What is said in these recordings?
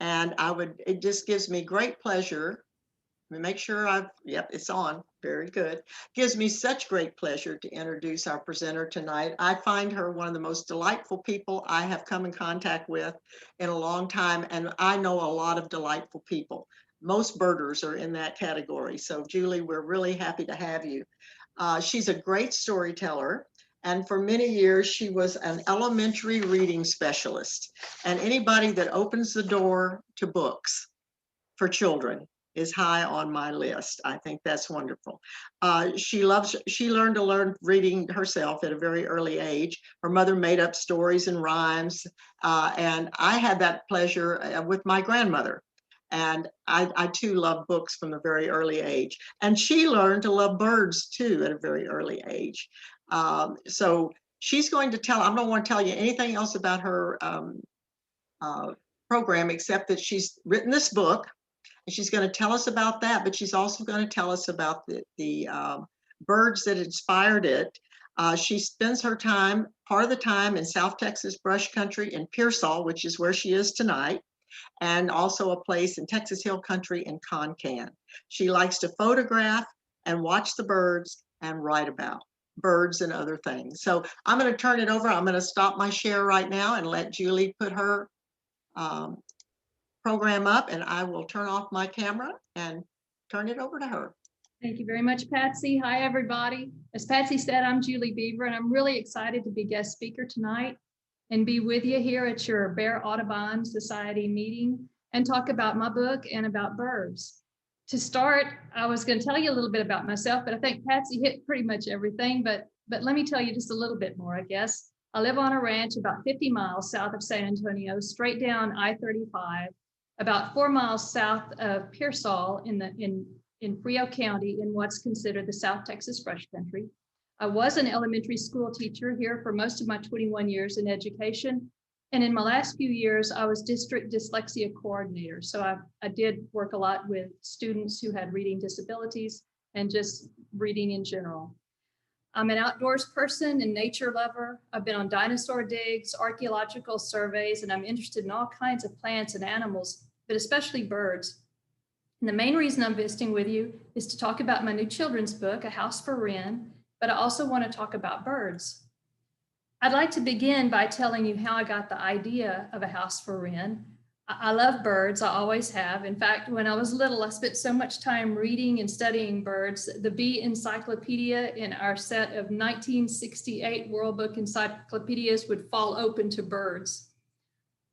And it just gives me great pleasure. Let me make sure yep, it's on. Very good. Gives me such great pleasure to introduce our presenter tonight. I find her one of the most delightful people I have come in contact with in a long time, and I know a lot of delightful people. Most birders are in that category. So Julie, we're really happy to have you. She's a great storyteller. And for many years, she was an elementary reading specialist. And anybody that opens the door to books for children is high on my list. I think that's wonderful. She learned to learn reading herself at a very early age. Her mother made up stories and rhymes. And I had that pleasure with my grandmother. And I too love books from a very early age. And she learned to love birds too at a very early age. So she's going to I don't want to tell you anything else about her program, except that she's written this book, and she's going to tell us about that, but she's also going to tell us about the birds that inspired it. She spends part of the time in South Texas brush country in Pearsall, which is where she is tonight, and also a place in Texas Hill Country in Concan. She likes to photograph and watch the birds and write about birds and other things. So I'm going to turn it over. I'm going to stop my share right now and let Julie put her program up, and I will turn off my camera and turn it over to her. Thank you very much, Patsy. Hi, everybody. As Patsy said, I'm Julie Beever, and I'm really excited to be guest speaker tonight and be with you here at your Bexar Audubon Society meeting and talk about my book and about birds. To start, I was going to tell you a little bit about myself, but I think Patsy hit pretty much everything, but let me tell you just a little bit more, I guess. I live on a ranch about 50 miles south of San Antonio, straight down I-35, about 4 miles south of Pearsall in Frio County in what's considered the South Texas brush country. I was an elementary school teacher here for most of my 21 years in education. And in my last few years, I was district dyslexia coordinator. So I did work a lot with students who had reading disabilities and just reading in general. I'm an outdoors person and nature lover. I've been on dinosaur digs, archaeological surveys, and I'm interested in all kinds of plants and animals, but especially birds. And the main reason I'm visiting with you is to talk about my new children's book, A House for Wren, but I also want to talk about birds. I'd like to begin by telling you how I got the idea of A House for Wren. I love birds, I always have. In fact, when I was little, I spent so much time reading and studying birds. The Bee Encyclopedia in our set of 1968 World Book encyclopedias would fall open to birds.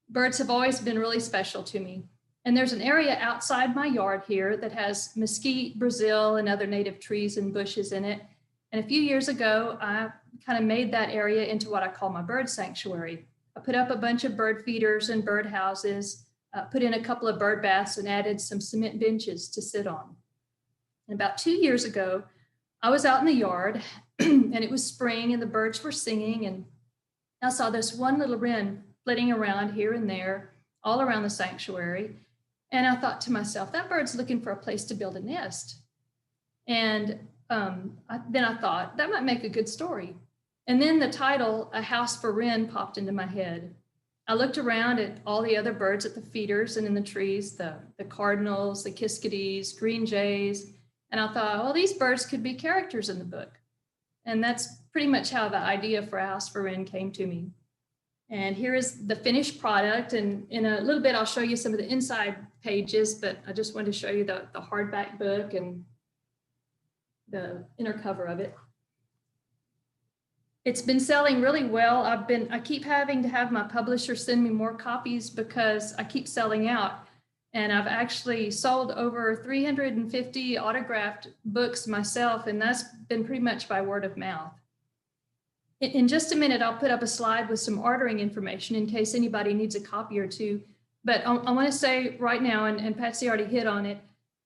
Birds have always been really special to me. And there's an area outside my yard here that has mesquite, Brazil, and other native trees and bushes in it. And a few years ago, I kind of made that area into what I call my bird sanctuary. I put up a bunch of bird feeders and bird houses, put in a couple of bird baths, and added some cement benches to sit on. And about 2 years ago, I was out in the yard and it was spring and the birds were singing, and I saw this one little wren flitting around here and there all around the sanctuary. And I thought to myself, that bird's looking for a place to build a nest. And then I thought that might make a good story. And then the title, A House for Wren, popped into my head. I looked around at all the other birds at the feeders and in the trees, the cardinals, the kiskadees, green jays. And I thought, well, these birds could be characters in the book. And that's pretty much how the idea for A House for Wren came to me. And here is the finished product. And in a little bit, I'll show you some of the inside pages, but I just wanted to show you the hardback book and the inner cover of it. It's been selling really well. I keep having to have my publisher send me more copies because I keep selling out. And I've actually sold over 350 autographed books myself, and that's been pretty much by word of mouth. In just a minute, I'll put up a slide with some ordering information in case anybody needs a copy or two. But I want to say right now, and Patsy already hit on it,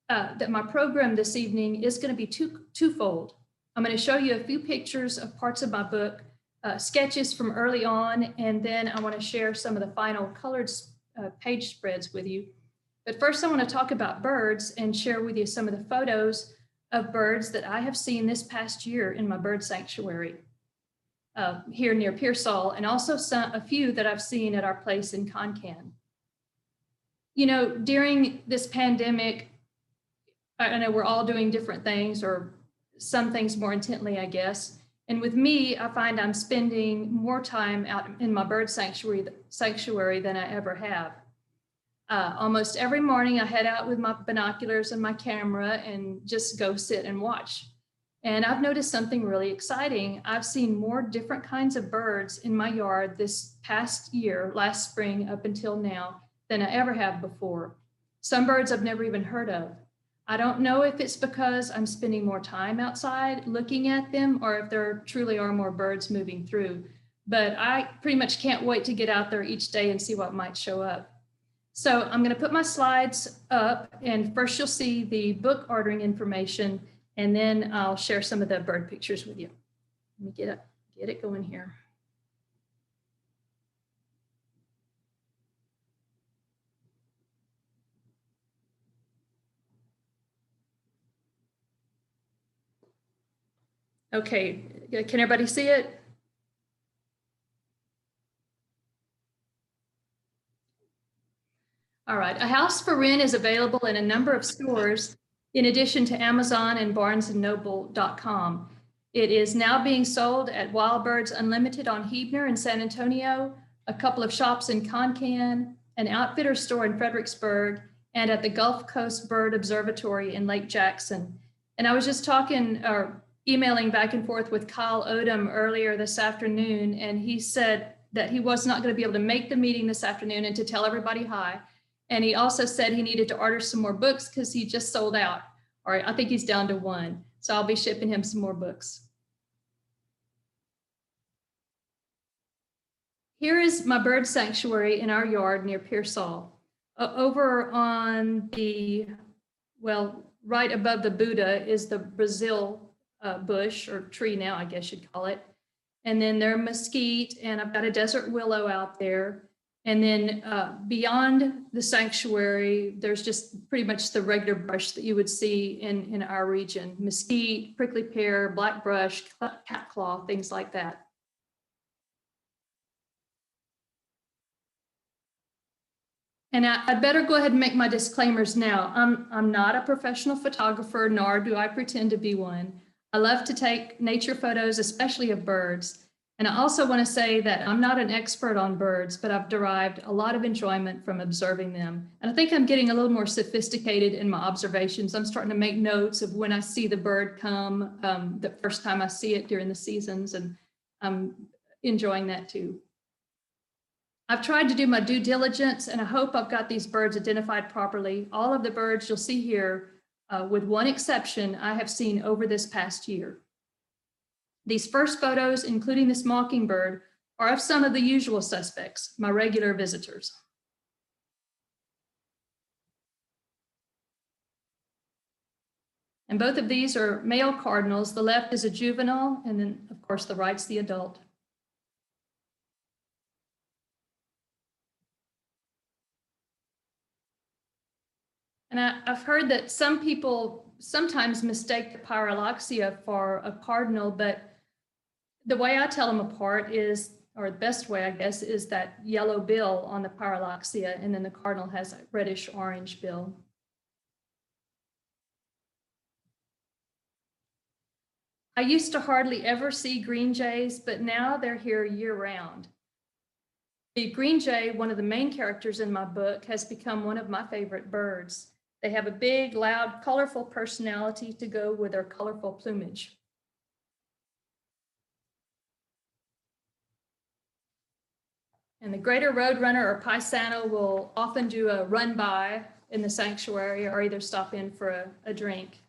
that my program this evening is going to be twofold. I'm going to show you a few pictures of parts of my book, sketches from early on, and then I want to share some of the final colored page spreads with you. But first, I want to talk about birds and share with you some of the photos of birds that I have seen this past year in my bird sanctuary here near Pearsall, and also a few that I've seen at our place in Concan. You know, during this pandemic, I know we're all doing different things, or some things more intently, I guess. And with me, I find I'm spending more time out in my bird sanctuary than I ever have. Almost every morning, I head out with my binoculars and my camera and just go sit and watch. And I've noticed something really exciting. I've seen more different kinds of birds in my yard this past year, last spring up until now, than I ever have before. Some birds I've never even heard of. I don't know if it's because I'm spending more time outside looking at them, or if there truly are more birds moving through. But I pretty much can't wait to get out there each day and see what might show up. So I'm going to put my slides up, and first you'll see the book ordering information, and then I'll share some of the bird pictures with you. Let me get it going here. Okay, can everybody see it? All right, A House for Wren is available in a number of stores, in addition to Amazon and barnesandnoble.com. It is now being sold at Wild Birds Unlimited on Huebner in San Antonio, a couple of shops in Concan, an outfitter store in Fredericksburg, and at the Gulf Coast Bird Observatory in Lake Jackson. And I was just talking or emailing back and forth with Kyle Odom earlier this afternoon, and he said that he was not going to be able to make the meeting this afternoon and to tell everybody hi. And he also said he needed to order some more books because he just sold out. All right, I think he's down to one. So I'll be shipping him some more books. Here is my bird sanctuary in our yard near Pearsall. Over on the, well, right above the Buddha is the Brazil bush, or tree now, I guess you'd call it. And then there are mesquite, and I've got a desert willow out there. And then beyond the sanctuary, there's just pretty much the regular brush that you would see in our region: mesquite, prickly pear, black brush, catclaw, things like that. And I'd better go ahead and make my disclaimers now. I'm not a professional photographer, nor do I pretend to be one. I love to take nature photos, especially of birds. And I also want to say that I'm not an expert on birds, but I've derived a lot of enjoyment from observing them. And I think I'm getting a little more sophisticated in my observations. I'm starting to make notes of when I see the bird come, the first time I see it during the seasons, and I'm enjoying that too. I've tried to do my due diligence, and I hope I've got these birds identified properly. All of the birds you'll see here, with one exception, I have seen over this past year. These first photos, including this mockingbird, are of some of the usual suspects, my regular visitors. And both of these are male cardinals. The left is a juvenile, and then, of course, the right's the adult. And I've heard that some people sometimes mistake the pyraloxia for a cardinal, but the way I tell them apart is, or the best way, I guess, is that yellow bill on the pyraloxia, and then the cardinal has a reddish orange bill. I used to hardly ever see green jays, but now they're here year round. The green jay, one of the main characters in my book, has become one of my favorite birds. They have a big, loud, colorful personality to go with their colorful plumage. And the greater roadrunner or paisano will often do a run by in the sanctuary, or either stop in for a drink.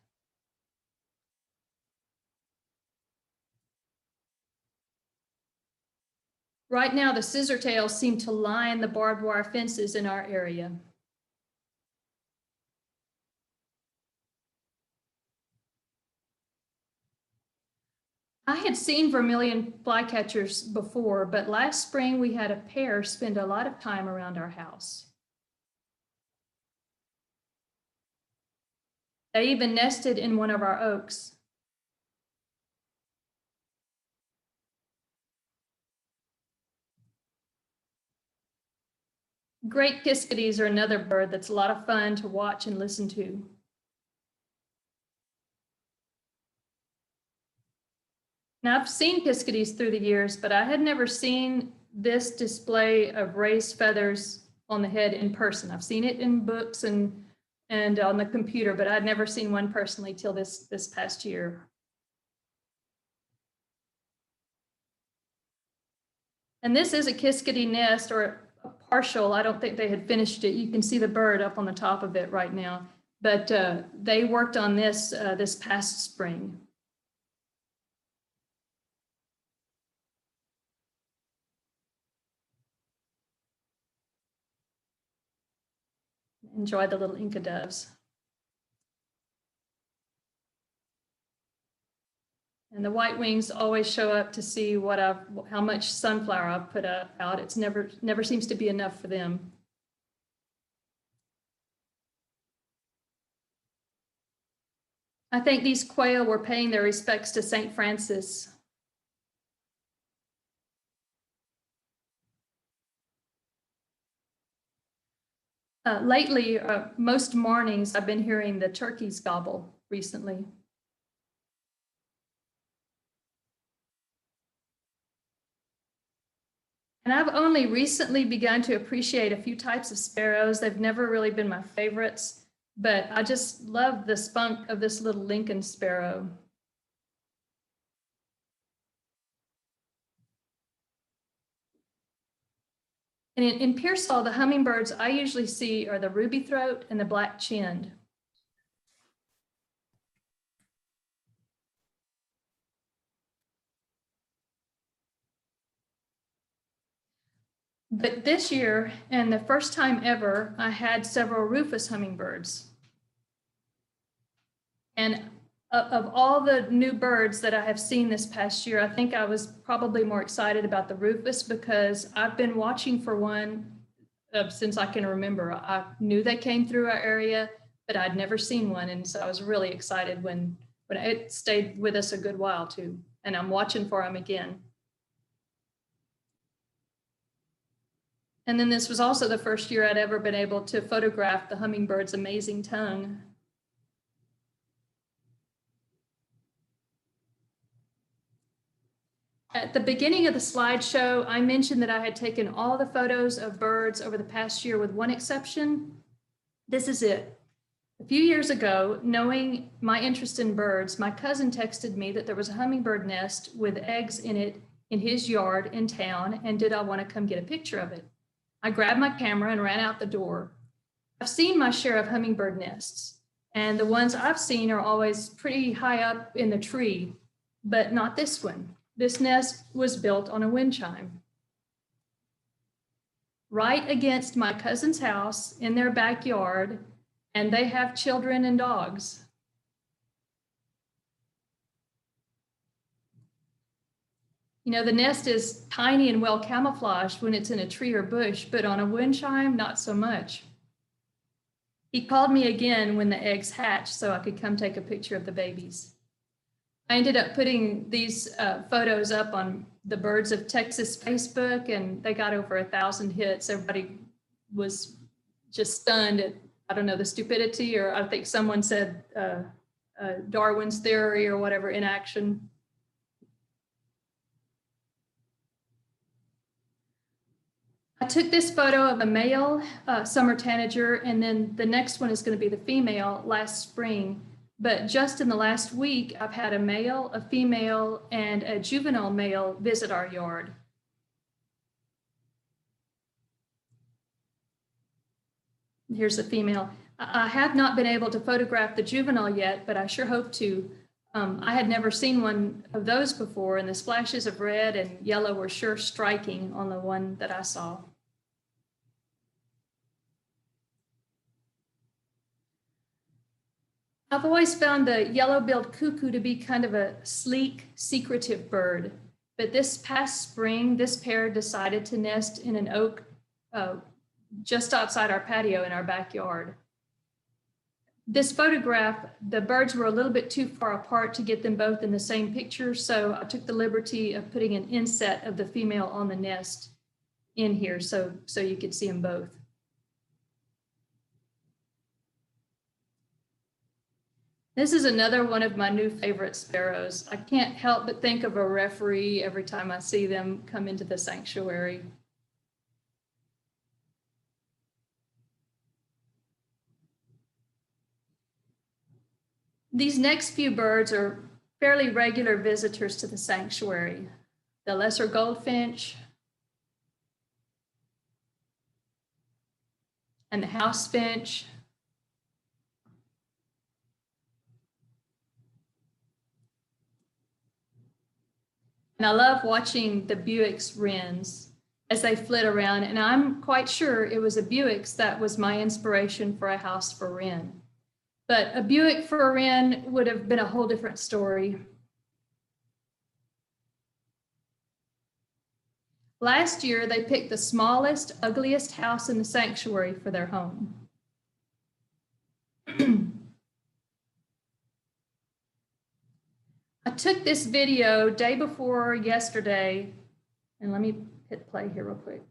Right now, the scissortails seem to line the barbed wire fences in our area. I had seen vermilion flycatchers before, but last spring we had a pair spend a lot of time around our house. They even nested in one of our oaks. Great kiskadees are another bird that's a lot of fun to watch and listen to. Now, I've seen kiskadees through the years, but I had never seen this display of raised feathers on the head in person. I've seen it in books and on the computer, but I'd never seen one personally till this past year. And this is a kiskadee nest, or a partial. I don't think they had finished it. You can see the bird up on the top of it right now, but they worked on this this past spring. Enjoy the little Inca doves. And the white wings always show up to see how much sunflower I've put out. It's never seems to be enough for them. I think these quail were paying their respects to St. Francis. Lately, most mornings, I've been hearing the turkeys gobble recently. And I've only recently begun to appreciate a few types of sparrows. They've never really been my favorites, but I just love the spunk of this little Lincoln sparrow. And in Pearsall, the hummingbirds I usually see are the ruby throat and the black chinned. But this year, and the first time ever, I had several rufous hummingbirds. And of all the new birds that I have seen this past year, I think I was probably more excited about the rufous because I've been watching for one since I can remember. I knew they came through our area, but I'd never seen one. And so I was really excited when it stayed with us a good while too. And I'm watching for them again. And then this was also the first year I'd ever been able to photograph the hummingbird's amazing tongue. At the beginning of the slideshow, I mentioned that I had taken all the photos of birds over the past year with one exception. This is it. A few years ago, knowing my interest in birds, my cousin texted me that there was a hummingbird nest with eggs in it in his yard in town, and did I want to come get a picture of it? I grabbed my camera and ran out the door. I've seen my share of hummingbird nests, and the ones I've seen are always pretty high up in the tree, but not this one. This nest was built on a wind chime. Right against my cousin's house in their backyard, and they have children and dogs. You know, the nest is tiny and well camouflaged when it's in a tree or bush, but on a wind chime, not so much. He called me again when the eggs hatched so I could come take a picture of the babies. I ended up putting these photos up on the Birds of Texas Facebook, and they got over 1,000 hits. Everybody was just stunned at, I don't know, the stupidity, or I think someone said Darwin's theory or whatever in action. I took this photo of a male summer tanager, and then the next one is going to be the female last spring. But just in the last week, I've had a male, a female, and a juvenile male visit our yard. Here's the female. I have not been able to photograph the juvenile yet, but I sure hope to. I had never seen one of those before, and the splashes of red and yellow were sure striking on the one that I saw. I've always found the yellow-billed cuckoo to be kind of a sleek, secretive bird. But this past spring, this pair decided to nest in an oak just outside our patio in our backyard. This photograph, the birds were a little bit too far apart to get them both in the same picture, so I took the liberty of putting an inset of the female on the nest in here so you could see them both. This is another one of my new favorite sparrows. I can't help but think of a referee every time I see them come into the sanctuary. These next few birds are fairly regular visitors to the sanctuary. The lesser goldfinch and the house finch. And I love watching the Buick's wrens as they flit around. And I'm quite sure it was a Buick's that was my inspiration for a house for Wren. But a Buick for a Wren would have been a whole different story. Last year, they picked the smallest, ugliest house in the sanctuary for their home. I took this video day before yesterday, and let me hit play here real quick.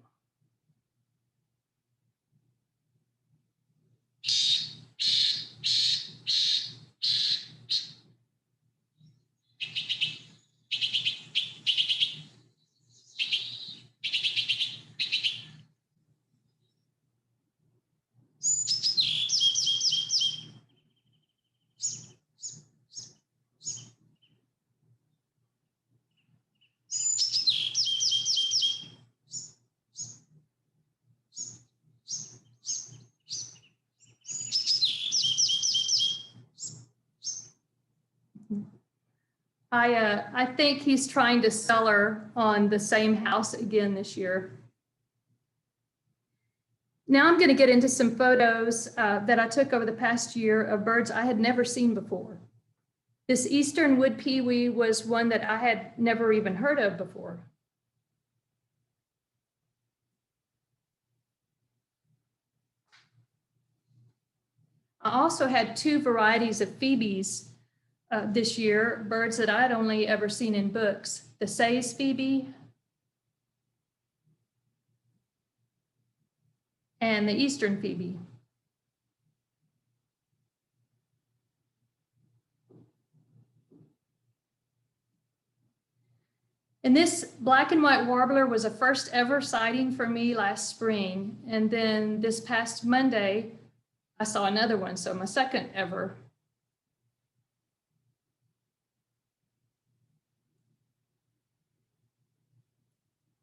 I think he's trying to sell her on the same house again this year. Now I'm going to get into some photos that I took over the past year of birds I had never seen before. This eastern wood pewee was one that I had never even heard of before. I also had two varieties of phoebes this year, birds that I'd only ever seen in books. The Say's phoebe and the eastern phoebe. And this black and white warbler was a first ever sighting for me last spring. And then this past Monday, I saw another one, so my second ever.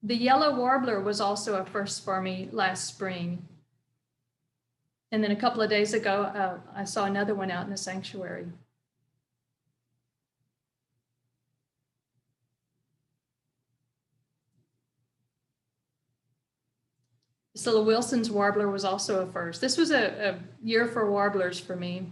The yellow warbler was also a first for me last spring. And then a couple of days ago, I saw another one out in the sanctuary. This little Wilson's warbler was also a first. This was a year for warblers for me.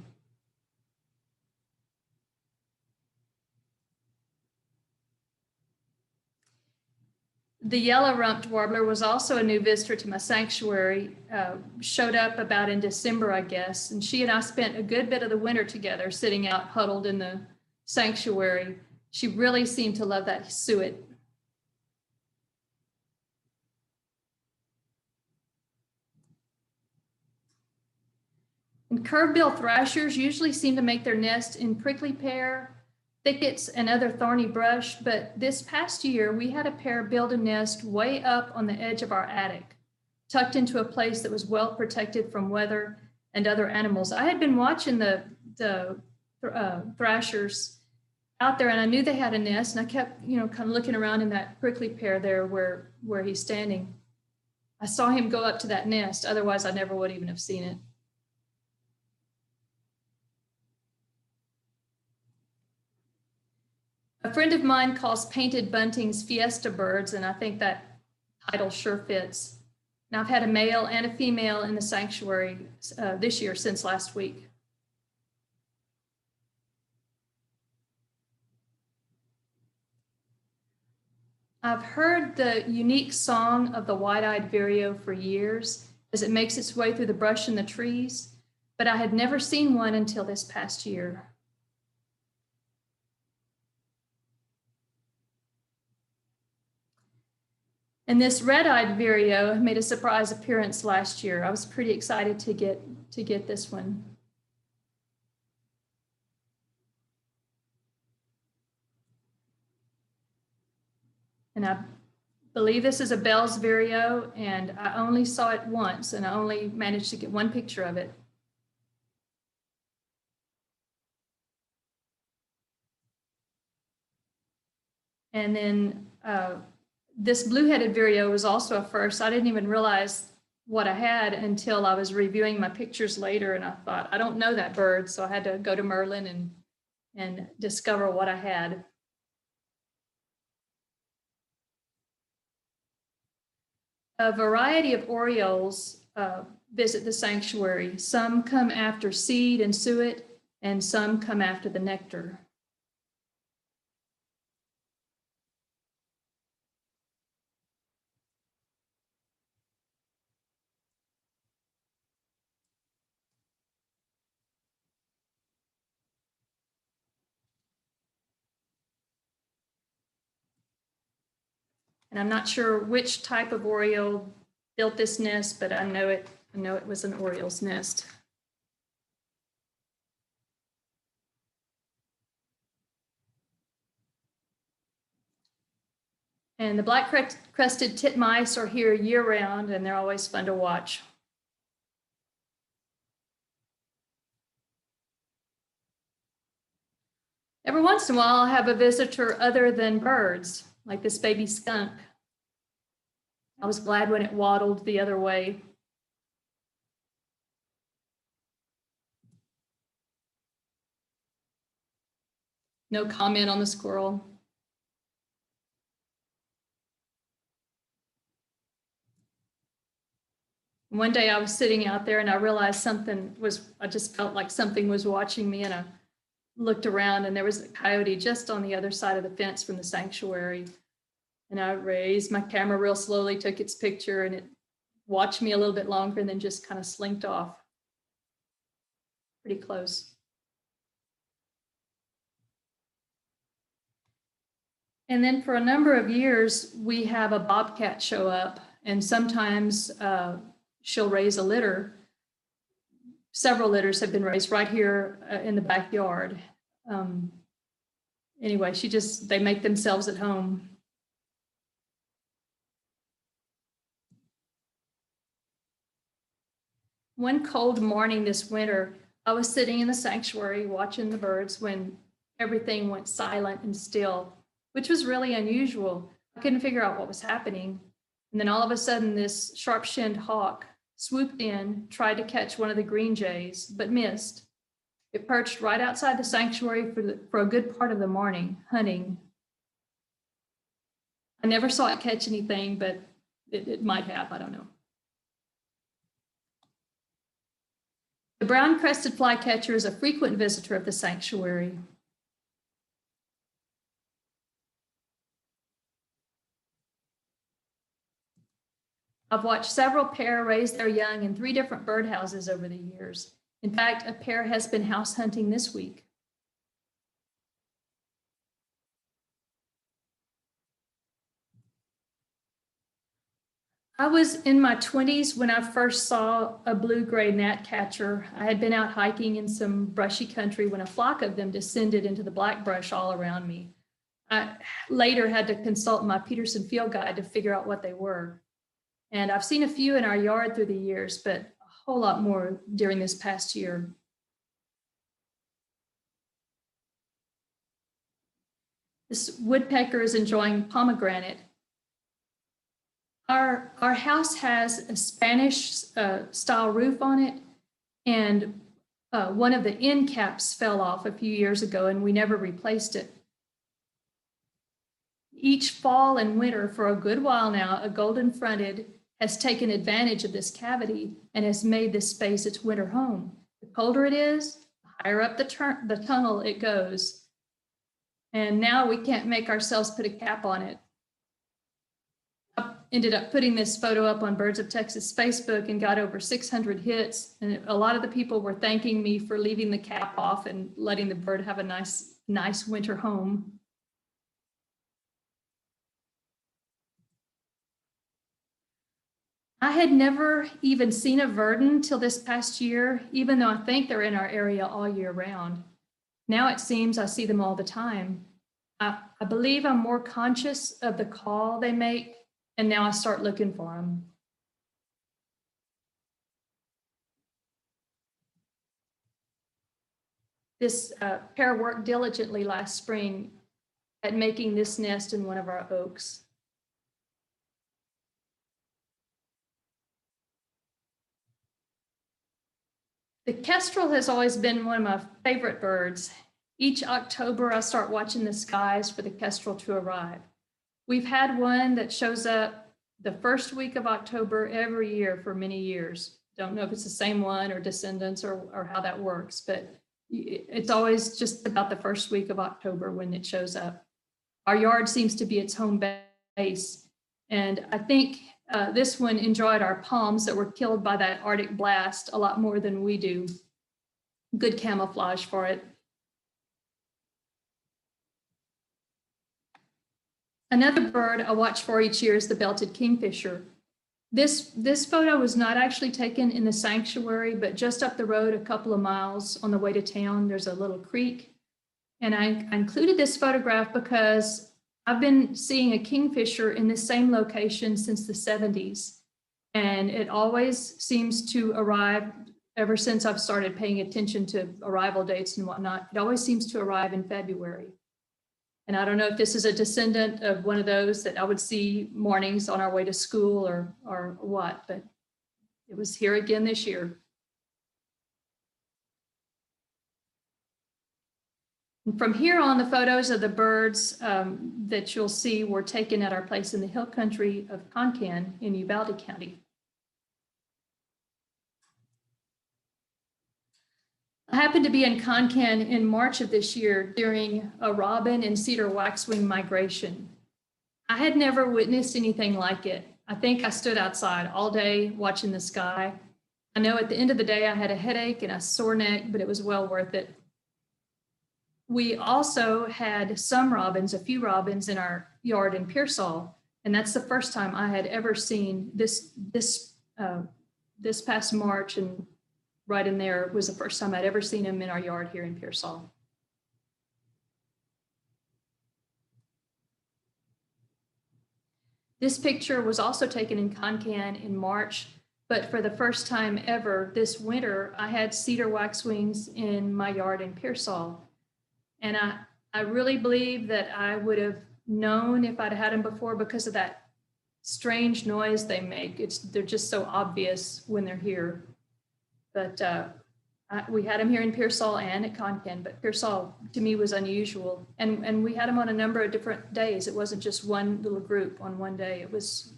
The yellow-rumped warbler was also a new visitor to my sanctuary, showed up about in December, I guess, and she and I spent a good bit of the winter together sitting out huddled in the sanctuary. She really seemed to love that suet. And curve-bill thrashers usually seem to make their nest in prickly pear, thickets, and other thorny brush, but this past year we had a pair build a nest way up on the edge of our attic, tucked into a place that was well protected from weather and other animals. I had been watching the thrashers out there, and I knew they had a nest, and I kept, kind of looking around in that prickly pear there where he's standing. I saw him go up to that nest, otherwise I never would even have seen it. A friend of mine calls painted buntings fiesta birds, and I think that title sure fits. Now, I've had a male and a female in the sanctuary this year since last week. I've heard the unique song of the white-eyed vireo for years as it makes its way through the brush and the trees, but I had never seen one until this past year. And this red-eyed vireo made a surprise appearance last year. I was pretty excited to get this one. And I believe this is a Bell's vireo, and I only saw it once, and I only managed to get one picture of it. And then this blue-headed vireo was also a first. I didn't even realize what I had until I was reviewing my pictures later, and I thought, I don't know that bird, so I had to go to Merlin and discover what I had. A variety of orioles visit the sanctuary. Some come after seed and suet, and some come after the nectar. And I'm not sure which type of oriole built this nest, but I know it was an oriole's nest. And the black-crested titmice are here year-round, and they're always fun to watch. Every once in a while, I'll have a visitor other than birds, like this baby skunk. I was glad when it waddled the other way. No comment on the squirrel. One day I was sitting out there and I realized I just felt like something was watching me, and I looked around and there was a coyote just on the other side of the fence from the sanctuary. And I raised my camera real slowly, took its picture, and it watched me a little bit longer and then just kind of slinked off. Pretty close. And then for a number of years, we have a bobcat show up, and sometimes she'll raise a litter. Several litters have been raised right here in the backyard. Anyway, they make themselves at home. One cold morning this winter, I was sitting in the sanctuary watching the birds when everything went silent and still, which was really unusual. I couldn't figure out what was happening. And then all of a sudden, this sharp-shinned hawk swooped in, tried to catch one of the green jays, but missed. It perched right outside the sanctuary for a good part of the morning, hunting. I never saw it catch anything, but it might have, I don't know. The brown-crested flycatcher is a frequent visitor of the sanctuary. I've watched several pair raise their young in 3 different birdhouses over the years. In fact, a pair has been house hunting this week. I was in my 20s when I first saw a blue-gray gnatcatcher. I had been out hiking in some brushy country when a flock of them descended into the black brush all around me. I later had to consult my Peterson field guide to figure out what they were. And I've seen a few in our yard through the years, but a whole lot more during this past year. This woodpecker is enjoying pomegranate. Our house has a Spanish style roof on it, and one of the end caps fell off a few years ago, and we never replaced it. Each fall and winter for a good while now, a golden-fronted has taken advantage of this cavity and has made this space its winter home. The colder it is, the higher up the tunnel it goes. And now we can't make ourselves put a cap on it. I ended up putting this photo up on Birds of Texas Facebook and got over 600 hits. And a lot of the people were thanking me for leaving the cap off and letting the bird have a nice winter home. I had never even seen a verdin till this past year, even though I think they're in our area all year round. Now it seems I see them all the time. I believe I'm more conscious of the call they make, and now I start looking for them. This pair worked diligently last spring at making this nest in one of our oaks. The kestrel has always been one of my favorite birds. Each October, I start watching the skies for the kestrel to arrive. We've had one that shows up the first week of October every year for many years. Don't know if it's the same one or descendants or how that works, but it's always just about the first week of October when it shows up. Our yard seems to be its home base. And I think this one enjoyed our palms that were killed by that Arctic blast a lot more than we do. Good camouflage for it. Another bird I watch for each year is the belted kingfisher. This photo was not actually taken in the sanctuary, but just up the road a couple of miles on the way to town, there's a little creek. And I included this photograph because I've been seeing a kingfisher in this same location since the 70s. And it always seems to arrive ever since I've started paying attention to arrival dates and whatnot. It always seems to arrive in February. And I don't know if this is a descendant of one of those that I would see mornings on our way to school or what, but it was here again this year. And from here on, the photos of the birds that you'll see were taken at our place in the hill country of Concan in Uvalde County. I happened to be in Concan in March of this year during a robin and cedar waxwing migration. I had never witnessed anything like it. I think I stood outside all day watching the sky. I know at the end of the day I had a headache and a sore neck, but it was well worth it. We also had some robins, a few robins in our yard in Pearsall, and that's the first time I had ever seen this past March, and right in there was the first time I'd ever seen them in our yard here in Pearsall. This picture was also taken in Concan in March, but for the first time ever this winter, I had cedar waxwings in my yard in Pearsall. And I really believe that I would have known if I'd had them before because of that strange noise they make. They're just so obvious when they're here. But we had them here in Pearsall and at Concan, but Pearsall to me was unusual. And we had them on a number of different days. It wasn't just one little group on one day. It was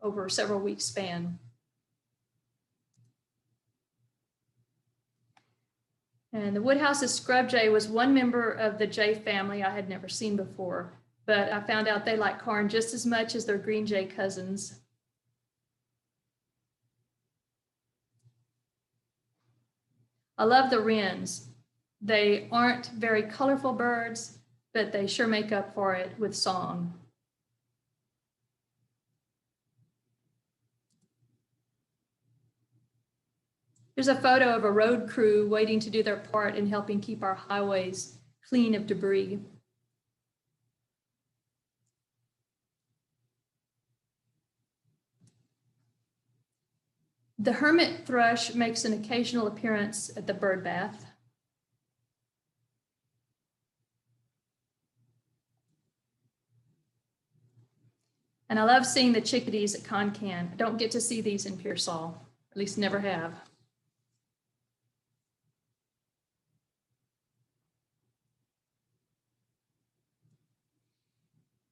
over a several week span. And the Woodhouse's scrub jay was one member of the jay family I had never seen before, but I found out they like corn just as much as their green jay cousins. I love the wrens. They aren't very colorful birds, but they sure make up for it with song. There's a photo of a road crew waiting to do their part in helping keep our highways clean of debris. The hermit thrush makes an occasional appearance at the bird bath. And I love seeing the chickadees at Concan. I don't get to see these in Pearsall, at least never have.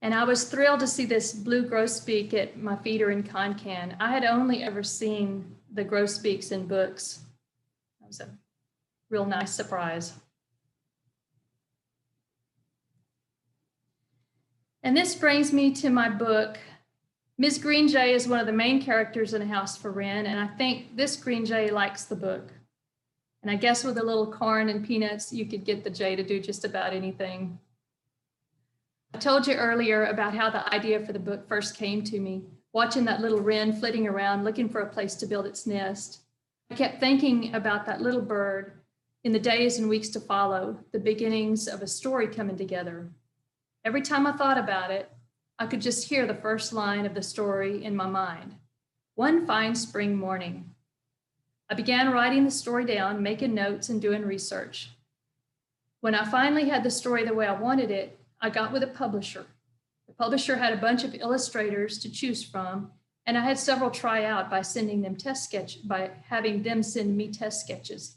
And I was thrilled to see this blue grosbeak at my feeder in Concan. I had only ever seen the grosbeaks in books. That was a real nice surprise. And this brings me to my book. Miss Green Jay is one of the main characters in A House for Wren, and I think this Green Jay likes the book. And I guess with a little corn and peanuts, you could get the jay to do just about anything. I told you earlier about how the idea for the book first came to me, watching that little wren flitting around looking for a place to build its nest. I kept thinking about that little bird in the days and weeks to follow, the beginnings of a story coming together. Every time I thought about it, I could just hear the first line of the story in my mind. One fine spring morning. I began writing the story down, making notes and doing research. When I finally had the story the way I wanted it, I got with a publisher. The publisher had a bunch of illustrators to choose from, and I had several try out by having them send me test sketches.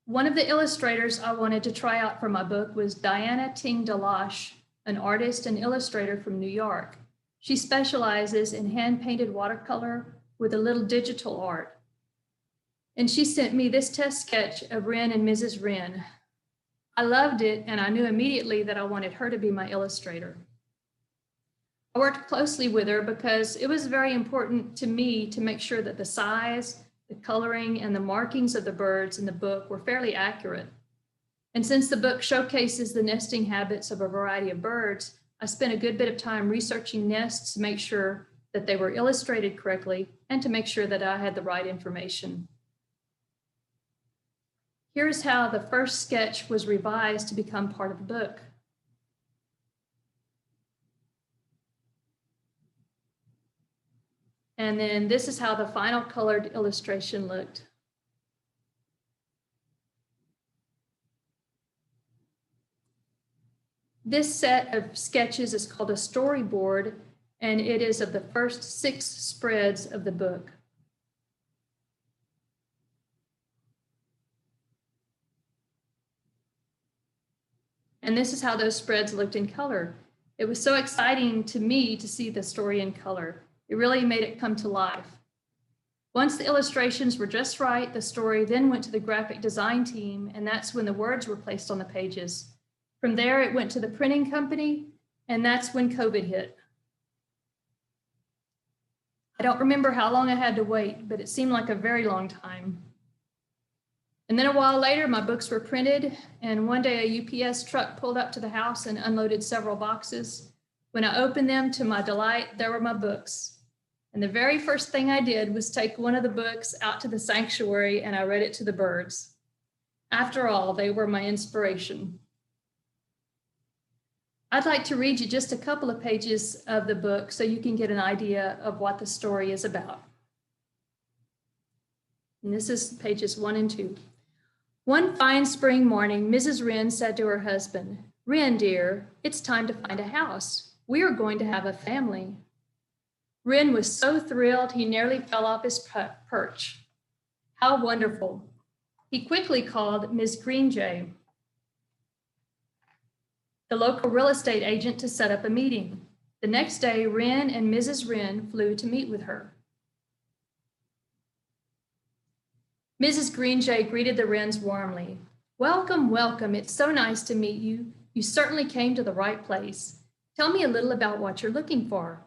One of the illustrators I wanted to try out for my book was Diana Ting Delash, an artist and illustrator from New York. She specializes in hand-painted watercolor with a little digital art. And she sent me this test sketch of Wren and Mrs. Wren. I loved it, and I knew immediately that I wanted her to be my illustrator. I worked closely with her because it was very important to me to make sure that the size, the coloring, and the markings of the birds in the book were fairly accurate. And since the book showcases the nesting habits of a variety of birds, I spent a good bit of time researching nests to make sure that they were illustrated correctly and to make sure that I had the right information. Here's how the first sketch was revised to become part of the book. And then this is how the final colored illustration looked. This set of sketches is called a storyboard, and it is of the first 6 spreads of the book. And this is how those spreads looked in color. It was so exciting to me to see the story in color. It really made it come to life. Once the illustrations were just right, the story then went to the graphic design team, and that's when the words were placed on the pages. From there, it went to the printing company, and that's when COVID hit. I don't remember how long I had to wait, but it seemed like a very long time. And then a while later, my books were printed, and one day a UPS truck pulled up to the house and unloaded several boxes. When I opened them, to my delight, there were my books. And the very first thing I did was take one of the books out to the sanctuary, and I read it to the birds. After all, they were my inspiration. I'd like to read you just a couple of pages of the book so you can get an idea of what the story is about. And this is pages 1 and 2. One fine spring morning, Mrs. Wren said to her husband, "Wren, dear, it's time to find a house. We are going to have a family." Wren was so thrilled he nearly fell off his perch. How wonderful. He quickly called Miss Greenjay, the local real estate agent, to set up a meeting. The next day, Wren and Mrs. Wren flew to meet with her. Mrs. Greenjay greeted the Wrens warmly. "Welcome, welcome. It's so nice to meet you. You certainly came to the right place. Tell me a little about what you're looking for."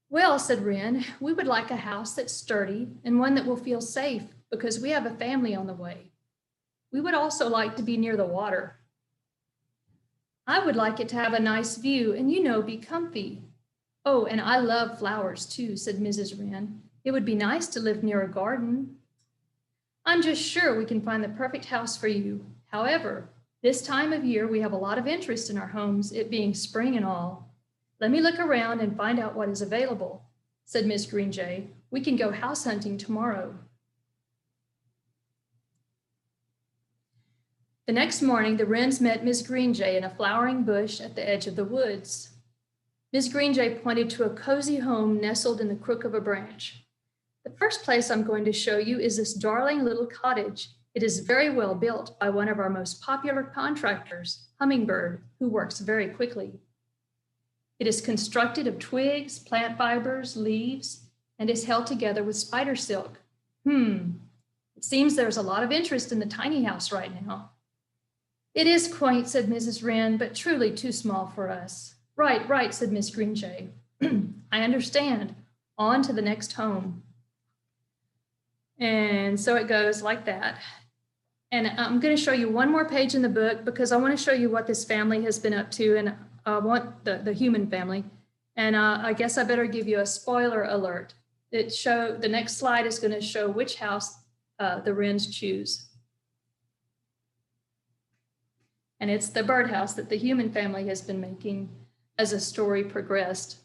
"Well," said Wren, "we would like a house that's sturdy and one that will feel safe because we have a family on the way. We would also like to be near the water." "I would like it to have a nice view and, be comfy." "Oh, and I love flowers too," said Mrs. Wren. "It would be nice to live near a garden." "I'm just sure we can find the perfect house for you. However, this time of year we have a lot of interest in our homes, it being spring and all. Let me look around and find out what is available," said Miss Greenjay. "We can go house hunting tomorrow." The next morning, the Wrens met Miss Greenjay in a flowering bush at the edge of the woods. Miss Greenjay pointed to a cozy home nestled in the crook of a branch. "The first place I'm going to show you is this darling little cottage. It is very well built by one of our most popular contractors, Hummingbird, who works very quickly. It is constructed of twigs, plant fibers, leaves, and is held together with spider silk." It seems there's a lot of interest in the tiny house right now." "It is quaint," said Mrs. Wren, "but truly too small for us." Right, right, said Miss Greenjay. "I understand. On to the next home." And so it goes like that. And I'm going to show you one more page in the book because I want to show you what this family has been up to, and I want the human family. And I guess I better give you a spoiler alert. The next slide is going to show which house the Wrens choose. And it's the birdhouse that the human family has been making as the story progressed.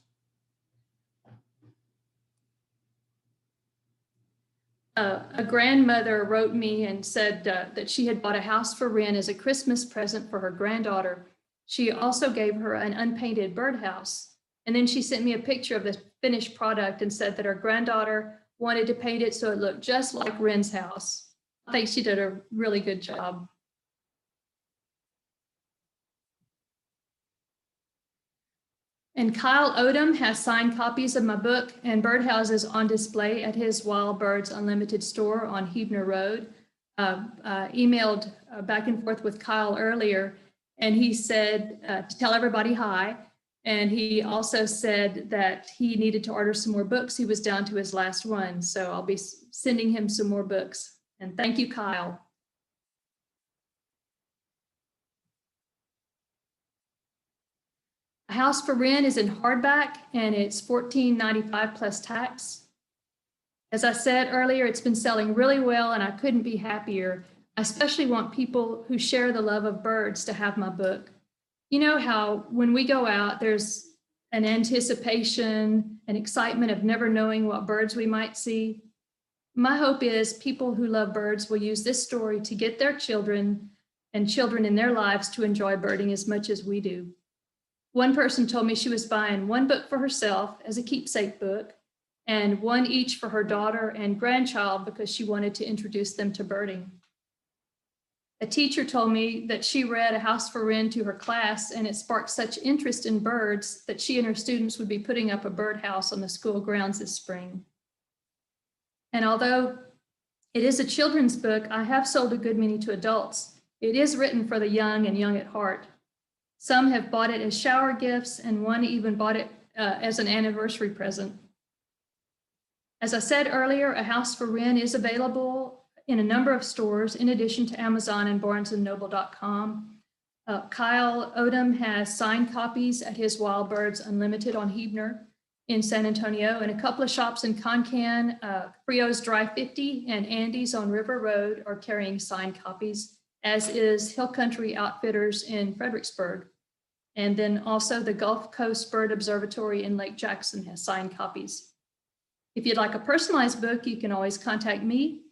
A grandmother wrote me and said that she had bought a house for Wren as a Christmas present for her granddaughter. She also gave her an unpainted birdhouse. And then she sent me a picture of the finished product and said that her granddaughter wanted to paint it so it looked just like Wren's house. I think she did a really good job. And Kyle Odom has signed copies of my book and birdhouses on display at his Wild Birds Unlimited store on Huebner Road. Emailed back and forth with Kyle earlier, and he said to tell everybody hi. And he also said that he needed to order some more books. He was down to his last one. So I'll be sending him some more books. And thank you, Kyle. A House for Wren is in hardback and it's $14.95 plus tax. As I said earlier, it's been selling really well and I couldn't be happier. I especially want people who share the love of birds to have my book. You know how when we go out, there's an anticipation, an excitement of never knowing what birds we might see. My hope is people who love birds will use this story to get their children and children in their lives to enjoy birding as much as we do. One person told me she was buying one book for herself as a keepsake book and one each for her daughter and grandchild because she wanted to introduce them to birding. A teacher told me that she read A House for Wren to her class and it sparked such interest in birds that she and her students would be putting up a birdhouse on the school grounds this spring. And although it is a children's book, I have sold a good many to adults. It is written for the young and young at heart. Some have bought it as shower gifts and one even bought it as an anniversary present. As I said earlier, A House for Wren is available in a number of stores in addition to Amazon and barnesandnoble.com. Kyle Odom has signed copies at his Wild Birds Unlimited on Huebner in San Antonio and a couple of shops in Concan. Frio's Dry 50 and Andy's on River Road are carrying signed copies, as is Hill Country Outfitters in Fredericksburg. And then also the Gulf Coast Bird Observatory in Lake Jackson has signed copies. If you'd like a personalized book, you can always contact me.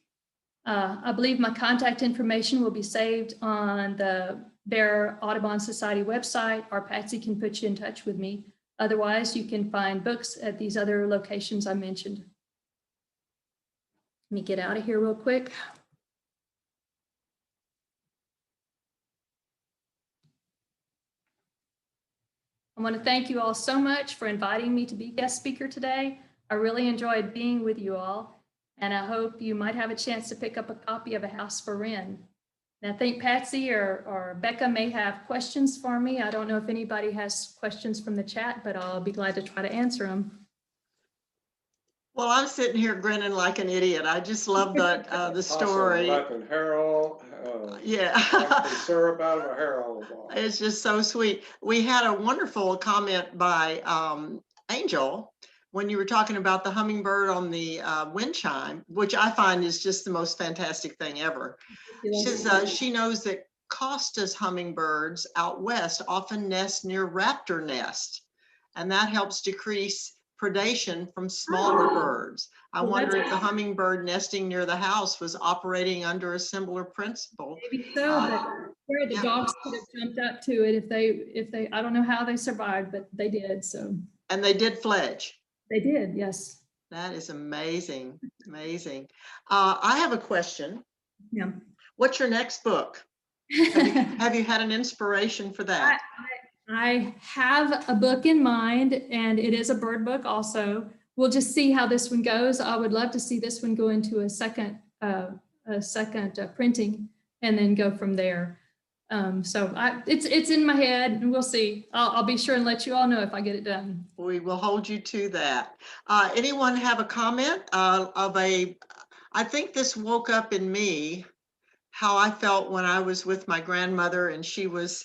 I believe my contact information will be saved on the Bexar Audubon Society website, or Patsy can put you in touch with me. Otherwise, you can find books at these other locations I mentioned. Let me get out of here real quick. I want to thank you all so much for inviting me to be guest speaker today. I really enjoyed being with you all, and I hope you might have a chance to pick up a copy of A House for Wren. And I think Patsy or Becca may have questions for me. I don't know if anybody has questions from the chat, but I'll be glad to try to answer them. Well, I'm sitting here grinning like an idiot. I just love that the story. Awesome, Harold. Yeah. Syrup out of a Harold. It's just so sweet. We had a wonderful comment by Angel when you were talking about the hummingbird on the wind chime, which I find is just the most fantastic thing ever. She says she knows that Costa's hummingbirds out west often nest near raptor nests, and that helps decrease predation from smaller birds. I wonder if the hummingbird nesting near the house was operating under a similar principle. Maybe so, but where the dogs could have jumped up to it if they, I don't know how they survived, but they did. So. And they did fledge. They did, yes. That is amazing, amazing. I have a question. Yeah. What's your next book? Have you had an inspiration for that? I have a book in mind, and it is a bird book also. We'll just see how this one goes. I would love to see this one go into a second printing and then go from there. So it's in my head, and we'll see. I'll be sure and let you all know if I get it done. We will hold you to that. Anyone have a comment I think this woke up in me how I felt when I was with my grandmother and she was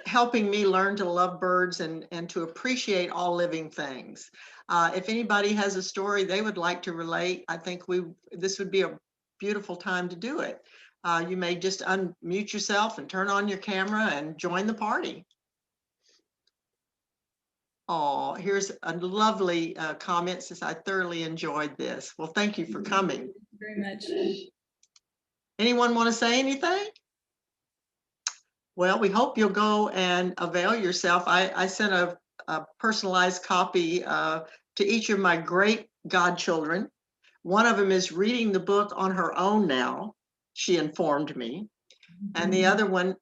helping me learn to love birds and to appreciate all living things. If anybody has a story they would like to relate, I think this would be a beautiful time to do it. You may just unmute yourself and turn on your camera and join the party. Oh, here's a lovely comment, says I thoroughly enjoyed this. Well, thank you for coming. Thank you very much. Anyone want to say anything? Well, we hope you'll go and avail yourself. I sent a personalized copy to each of my great godchildren. One of them is reading the book on her own now, she informed me. And the other one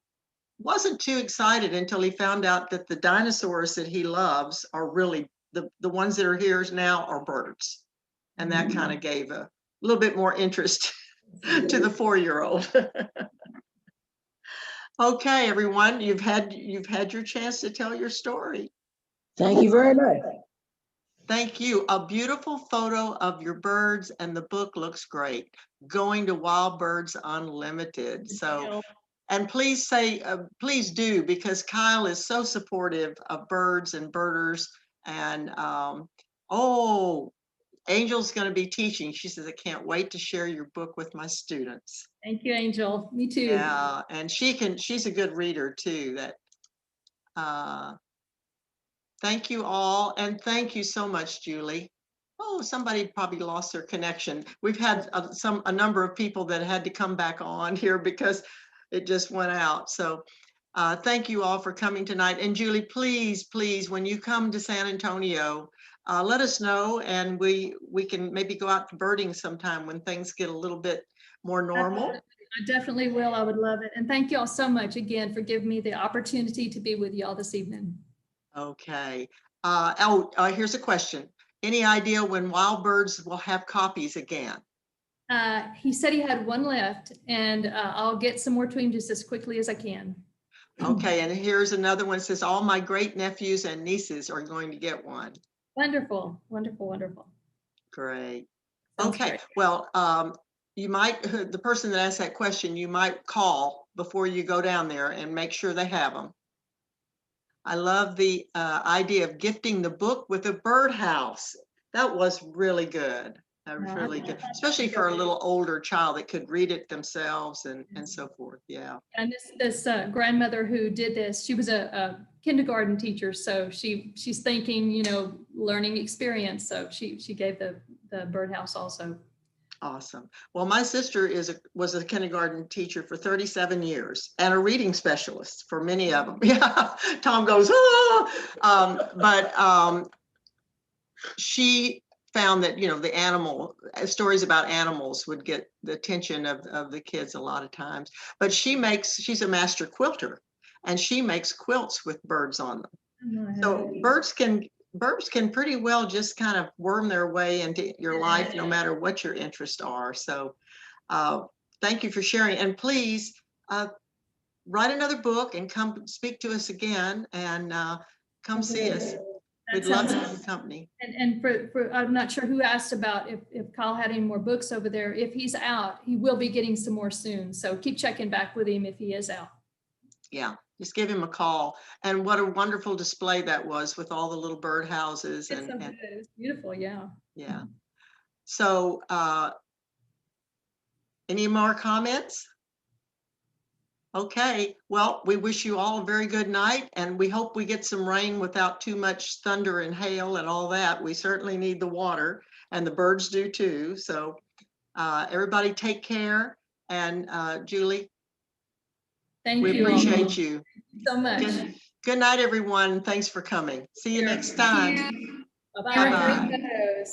wasn't too excited until he found out that the dinosaurs that he loves are really, the ones that are here now are birds. And that kind of gave a little bit more interest to the 4-year-old. Okay, everyone, you've had your chance to tell your story. Thank you very much. Thank you. A beautiful photo of your birds, and the book looks great. Going to Wild Birds Unlimited. So, and please say, please do, because Kyle is so supportive of birds and birders. And oh, Angel's going to be teaching. She says, I can't wait to share your book with my students. Thank you, Angel. Me too. Yeah, and she's a good reader too. Thank you all, and thank you so much, Julie. Oh, somebody probably lost their connection. We've had a number of people that had to come back on here because it just went out. So thank you all for coming tonight. And Julie, please, when you come to San Antonio, let us know, and we can maybe go out to birding sometime when things get a little bit more normal. I definitely will. I would love it. And thank you all so much again for giving me the opportunity to be with you all this evening. Okay. Here's a question. Any idea when Wild Birds will have copies again? He said he had one left, and I'll get some more to him just as quickly as I can. Okay, and here's another one. It says all my great nephews and nieces are going to get one. Wonderful, wonderful, wonderful. Great. Sounds Okay, great. well, you might, the person that asked that question, you might call before you go down there and make sure they have them. I love the idea of gifting the book with a birdhouse. That was really good. That was really good, especially for a little older child that could read it themselves and so forth. Yeah. And this grandmother who did this, she was a kindergarten teacher, so she's thinking, you know, learning experience. So she gave the birdhouse also. Awesome. Well, my sister was a kindergarten teacher for 37 years and a reading specialist for many of them. Yeah, Tom goes, ah! She found that, you know, the stories about animals would get the attention of the kids a lot of times. But she's a master quilter, and she makes quilts with birds on them. So birds can pretty well just kind of worm their way into your life, no matter what your interests are. So thank you for sharing. And please write another book and come speak to us again, and come see us. We'd love to have company. And for I'm not sure who asked about if Kyle had any more books over there. If he's out, he will be getting some more soon. So keep checking back with him if he is out. Yeah, just give him a call. And what a wonderful display that was with all the little bird houses. It's so good. It's beautiful. Yeah. Yeah. So any more comments? Okay, well, we wish you all a very good night, and we hope we get some rain without too much thunder and hail and all that. We certainly need the water, and the birds do too. So everybody take care. And Julie, Thank we you. appreciate you So much. Good night, everyone. Thanks for coming. See you next time. Bye-bye. Bye-bye.